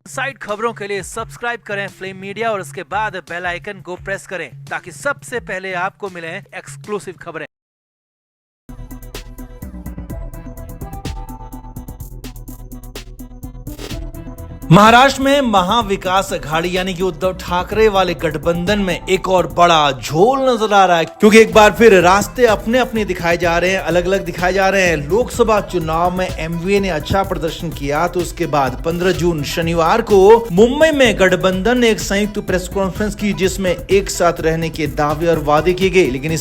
Side खबरों के लिए सब्सक्राइब करें फ्लेम मीडिया और उसके बाद बेल आइकन को प्रेस करें ताकि सबसे पहले आपको मिले एक्सक्लूसिव खबरें। महाराष्ट्र में महाविकास अघाड़ी यानी कि उद्धव ठाकरे वाले गठबंधन में एक और बड़ा झोल नजर आ रहा है, क्योंकि एक बार फिर रास्ते अपने अपने दिखाए जा रहे हैं, अलग अलग दिखाए जा रहे हैं। लोकसभा चुनाव में एमवीए ने अच्छा प्रदर्शन किया तो उसके बाद 15 जून शनिवार को मुंबई में गठबंधन ने एक संयुक्त प्रेस कॉन्फ्रेंस की जिसमें एक साथ रहने के दावे और वादे किए गए। लेकिन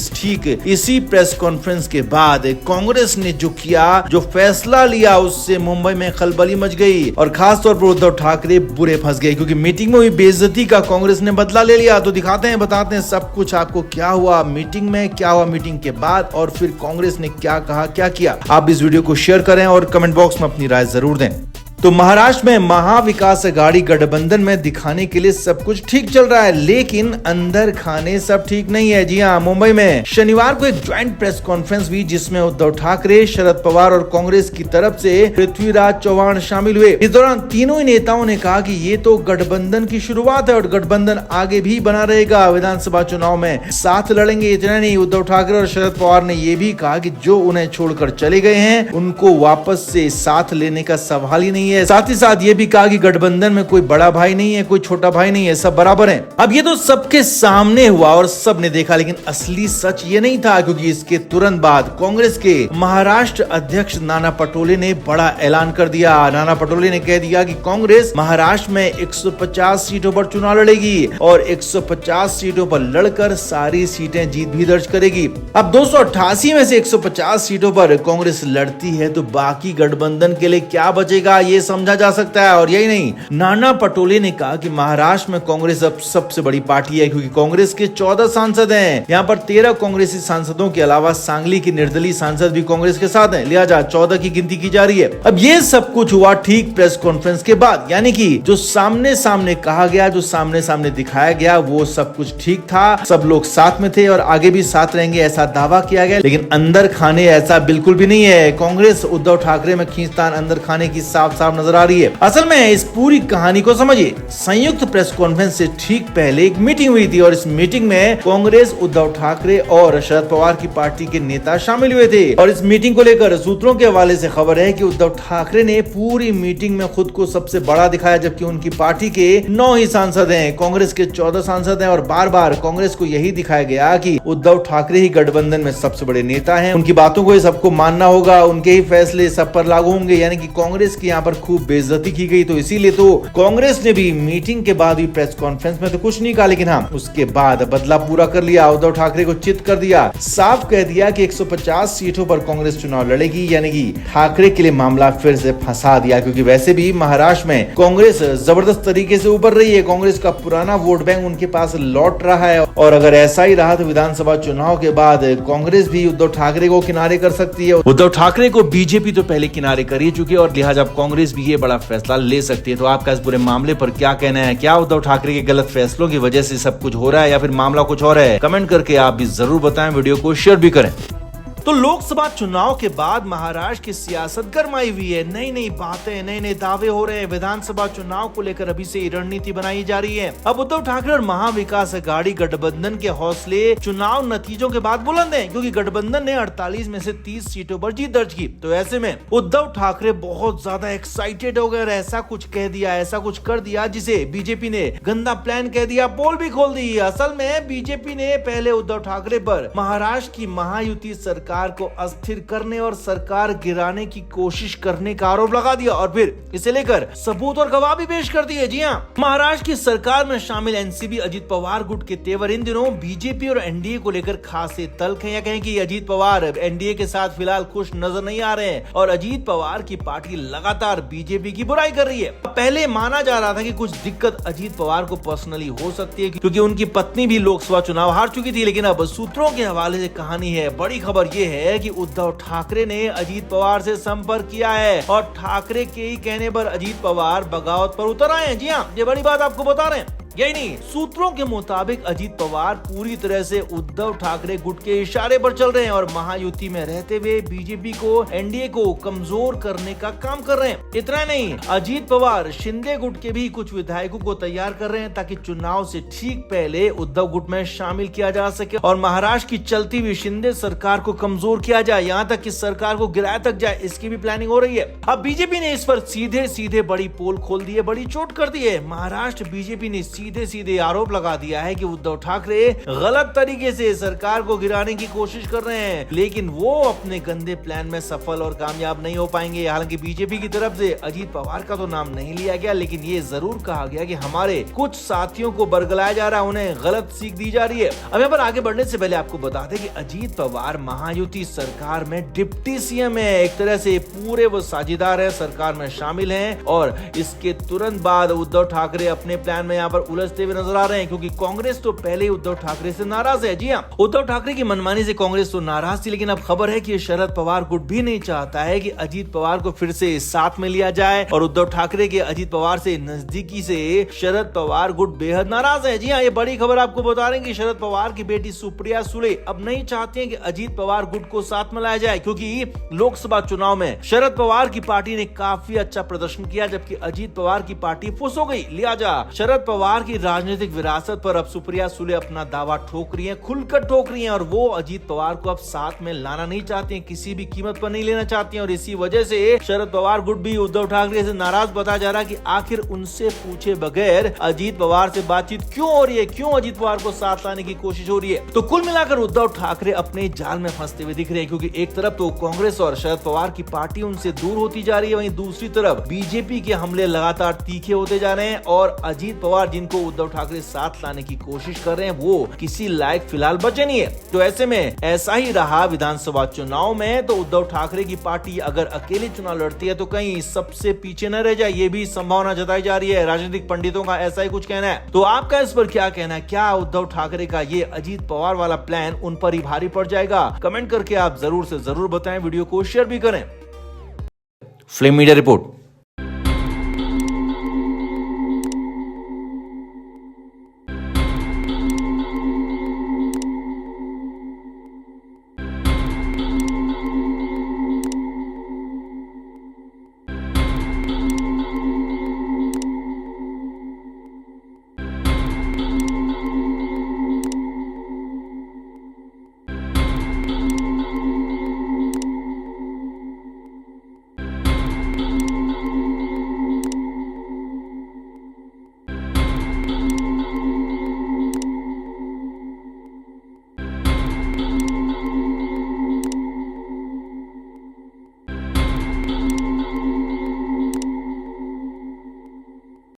इसी प्रेस कॉन्फ्रेंस के बाद कांग्रेस ने जो किया, जो फैसला लिया, उससे मुंबई में खलबली मच गई और खासतौर पर उद्धव ठाकरे बुरे फंस गए, क्योंकि मीटिंग में हुई बेइज्जती का कांग्रेस ने बदला ले लिया। तो दिखाते हैं, बताते हैं सब कुछ आपको, क्या हुआ मीटिंग में, क्या हुआ मीटिंग के बाद और फिर कांग्रेस ने क्या कहा, क्या किया। आप इस वीडियो को शेयर करें और कमेंट बॉक्स में अपनी राय जरूर दें। तो महाराष्ट्र में महाविकास अघाड़ी गठबंधन में दिखाने के लिए सब कुछ ठीक चल रहा है, लेकिन अंदर खाने सब ठीक नहीं है। जी हाँ, मुंबई में शनिवार को एक ज्वाइंट प्रेस कॉन्फ्रेंस हुई जिसमें उद्धव ठाकरे, शरद पवार और कांग्रेस की तरफ से पृथ्वीराज चौहान शामिल हुए। इस दौरान तीनों ही नेताओं ने कहा कि ये तो गठबंधन की शुरुआत है और गठबंधन आगे भी बना रहेगा, विधानसभा चुनाव में साथ लड़ेंगे। इतना नहीं, उद्धव ठाकरे और शरद पवार ने ये भी कहा कि जो उन्हें छोड़कर चले गए हैं उनको वापस से साथ लेने का सवाल ही नहीं है। साथ ही साथ ये भी कहा कि गठबंधन में कोई बड़ा भाई नहीं है, कोई छोटा भाई नहीं है, सब बराबर हैं। अब ये तो सबके सामने हुआ और सबने देखा, लेकिन असली सच ये नहीं था, क्योंकि इसके तुरंत बाद कांग्रेस के महाराष्ट्र अध्यक्ष नाना पटोले ने बड़ा ऐलान कर दिया। नाना पटोले ने कह दिया कि कांग्रेस महाराष्ट्र में 150 सीटों पर चुनाव लड़ेगी और 150 सीटों पर लड़कर सारी सीटें जीत भी दर्ज करेगी। अब 288 में से 150 सीटों पर कांग्रेस लड़ती है तो बाकी गठबंधन के लिए क्या बचेगा, ये समझा जा सकता है। और यही नहीं, नाना पटोले ने कहा कि महाराष्ट्र में कांग्रेस अब सबसे बड़ी पार्टी है, क्योंकि कांग्रेस के 14 सांसद हैं। यहाँ पर 13 कांग्रेसी सांसदों के अलावा सांगली की निर्दलीय सांसद भी कांग्रेस के साथ हैं, लिहाजा 14 की गिनती की जा रही है। अब ये सब कुछ हुआ ठीक प्रेस कॉन्फ्रेंस के बाद, यानी कि जो सामने सामने कहा गया, जो सामने सामने दिखाया गया, वो सब कुछ ठीक था। सब लोग साथ में थे और आगे भी साथ रहेंगे, ऐसा दावा किया गया। लेकिन अंदर खाने ऐसा बिल्कुल भी नहीं है। कांग्रेस उद्धव ठाकरे में खींचतान अंदर खाने की साफ साफ नजर आ रही है। असल में इस पूरी कहानी को समझिए। संयुक्त प्रेस कॉन्फ्रेंस से ठीक पहले एक मीटिंग हुई थी और इस मीटिंग में कांग्रेस, उद्धव ठाकरे और शरद पवार की पार्टी के नेता शामिल हुए थे। और इस मीटिंग को लेकर सूत्रों के हवाले से खबर है कि उद्धव ठाकरे ने पूरी मीटिंग में खुद को सबसे बड़ा दिखाया, जबकि उनकी पार्टी के 9 ही सांसद हैं, कांग्रेस के 14 सांसद हैं। और बार बार कांग्रेस को यही दिखाया गया कि उद्धव ठाकरे ही गठबंधन में सबसे बड़े नेता हैं, उनकी बातों को सबको मानना होगा, उनके ही फैसले सब पर लागू होंगे। यानी कि कांग्रेस की यहाँ पर खूब बेइज्जती की गई। तो इसीलिए तो कांग्रेस ने भी मीटिंग के बाद हुई प्रेस कॉन्फ्रेंस में तो कुछ नहीं कहा, लेकिन हाँ, उसके बाद बदला पूरा कर लिया। उद्धव ठाकरे को चित कर दिया, साफ कह दिया कि 150 सीटों पर कांग्रेस चुनाव लड़ेगी। यानी कि ठाकरे के लिए मामला फिर से फंसा दिया, क्योंकि वैसे भी महाराष्ट्र में कांग्रेस जबरदस्त तरीके से उभर रही है। कांग्रेस का पुराना वोट बैंक उनके पास लौट रहा है और अगर ऐसा ही रहा तो विधानसभा चुनाव के बाद कांग्रेस भी उद्धव ठाकरे को किनारे कर सकती है। उद्धव ठाकरे को बीजेपी तो पहले किनारे कर ही चुकी है और लिहाजा कांग्रेस भी ये बड़ा फैसला ले सकती है। तो आपका इस पूरे मामले पर क्या कहना है? क्या उद्धव ठाकरे के गलत फैसलों की वजह से सब कुछ हो रहा है या फिर मामला कुछ और है? कमेंट करके आप भी जरूर बताएं, वीडियो को शेयर भी करें। तो लोकसभा चुनाव के बाद महाराष्ट्र की सियासत गरमाई हुई है। नई नई बातें, नए नए दावे हो रहे हैं। विधानसभा चुनाव को लेकर अभी से रणनीति बनाई जा रही है। अब उद्धव ठाकरे और महाविकास अघाड़ी गठबंधन के हौसले चुनाव नतीजों के बाद बुलंद हैं, क्योंकि गठबंधन ने 48 में से 30 सीटों पर जीत दर्ज की। तो ऐसे में उद्धव ठाकरे बहुत ज्यादा एक्साइटेड हो गए और ऐसा कुछ कह दिया, ऐसा कुछ कर दिया जिसे बीजेपी ने गंदा प्लान कह दिया, पोल भी खोल दी। असल में बीजेपी ने पहले उद्धव ठाकरे पर महाराष्ट्र की महायुति सरकार को अस्थिर करने और सरकार गिराने की कोशिश करने का आरोप लगा दिया और फिर इसे लेकर सबूत और गवाह भी पेश कर दिए। जी हाँ, महाराष्ट्र की सरकार में शामिल एनसीपी अजीत पवार गुट के तेवर इन दिनों बीजेपी और एनडीए को लेकर खासे तल्ख हैं। या कहें कि अजीत पवार एनडीए के साथ फिलहाल खुश नजर नहीं आ रहे हैं और अजीत पवार की पार्टी लगातार बीजेपी की बुराई कर रही है। पहले माना जा रहा था कि कुछ दिक्कत अजीत पवार को पर्सनली हो सकती है, क्योंकि उनकी पत्नी भी लोकसभा चुनाव हार चुकी थी। लेकिन अब सूत्रों के हवाले से कहानी है, बड़ी खबर ये है कि उद्धव ठाकरे ने अजीत पवार से संपर्क किया है और ठाकरे के ही कहने पर अजीत पवार बगावत पर उतर आए हैं। जी हाँ, ये बड़ी बात आपको बता रहे हैं। यही नहीं, सूत्रों के मुताबिक अजीत पवार पूरी तरह से उद्धव ठाकरे गुट के इशारे पर चल रहे हैं और महायुति में रहते हुए बीजेपी को, एनडीए को कमजोर करने का काम कर रहे हैं। इतना नहीं, अजीत पवार शिंदे गुट के भी कुछ विधायकों को तैयार कर रहे हैं ताकि चुनाव से ठीक पहले उद्धव गुट में शामिल किया जा सके और महाराष्ट्र की चलती हुई शिंदे सरकार को कमजोर किया जाए, यहाँ तक कि सरकार को गिराया तक जाए, इसकी भी प्लानिंग हो रही है। अब बीजेपी ने इस पर सीधे सीधे बड़ी पोल खोल दी है, बड़ी चोट कर दी है। महाराष्ट्र बीजेपी ने सीधे सीधे आरोप लगा दिया है कि उद्धव ठाकरे गलत तरीके से सरकार को गिराने की कोशिश कर रहे हैं, लेकिन वो अपने गंदे प्लान में सफल और कामयाब नहीं हो पाएंगे। हालांकि बीजेपी की तरफ से अजीत पवार का तो नाम नहीं लिया गया, लेकिन ये जरूर कहा गया कि हमारे कुछ साथियों को बरगलाया जा रहा है, उन्हें गलत सीख दी जा रही है। अब यहाँ पर आगे बढ़ने से पहले आपको बता दें कि अजीत पवार महायुति सरकार में डिप्टी सीएम है, एक तरह से पूरे वो साझेदार है, सरकार में शामिल हैं और इसके तुरंत बाद उद्धव ठाकरे अपने प्लान में यहाँ पर उलझते हुए नजर आ रहे हैं, क्योंकि कांग्रेस तो पहले ही उद्धव ठाकरे से नाराज है। जी हाँ, उद्धव ठाकरे की मनमानी से कांग्रेस तो नाराज थी, लेकिन अब खबर है कि शरद पवार गुट भी नहीं चाहता है कि अजीत पवार को फिर से साथ में लिया जाए और उद्धव ठाकरे के अजीत पवार से नजदीकी से शरद पवार गुट बेहद नाराज है। जी हाँ, ये बड़ी खबर आपको बता रहे हैं कि शरद पवार की बेटी सुप्रिया सुले अब नहीं चाहती हैं कि अजीत पवार गुट को साथ में लाया जाए, क्योंकि लोकसभा चुनाव में शरद पवार की पार्टी ने काफी अच्छा प्रदर्शन किया जबकि अजीत पवार की पार्टी फुस हो गई। लिहाजा शरद पवार की राजनीतिक विरासत पर अब सुप्रिया सुले अपना दावा ठोक रही हैं, खुलकर ठोक रही हैं और वो अजीत पवार को अब साथ में लाना नहीं चाहती हैं, किसी भी कीमत पर नहीं लेना चाहती हैं और इसी वजह से शरद पवार गुट भी उद्धव ठाकरे से नाराज बताया जा रहा है कि आखिर उनसे पूछे बगैर अजीत पवार से बातचीत क्यों हो रही है, क्यों अजीत पवार को साथ लाने की कोशिश हो रही है। तो कुल मिलाकर उद्धव ठाकरे अपने जाल में फंसते हुए दिख रहे हैं, क्योंकि एक तरफ तो कांग्रेस और शरद पवार की पार्टी उनसे दूर होती जा रही है, वहीं दूसरी तरफ बीजेपी के हमले लगातार तीखे होते जा रहे हैं और अजीत पवार जिनको उद्धव ठाकरे साथ लाने की कोशिश कर रहे हैं वो किसी लायक फिलहाल बचे नहीं है। तो ऐसे में ऐसा ही रहा विधानसभा चुनाव में, तो उद्धव ठाकरे की पार्टी अगर अकेले चुनाव लड़ती है तो कहीं सबसे पीछे न रह जाए, ये भी संभावना जताई जा रही है। राजनीतिक पंडितों का ऐसा ही कुछ कहना है। तो आपका इस पर क्या कहना है? क्या उद्धव ठाकरे का ये अजीत पवार वाला प्लान उन पर ही भारी पड़ जाएगा? कमेंट करके आप जरूर से जरूर बताएं, वीडियो को शेयर भी करें। Flame media report.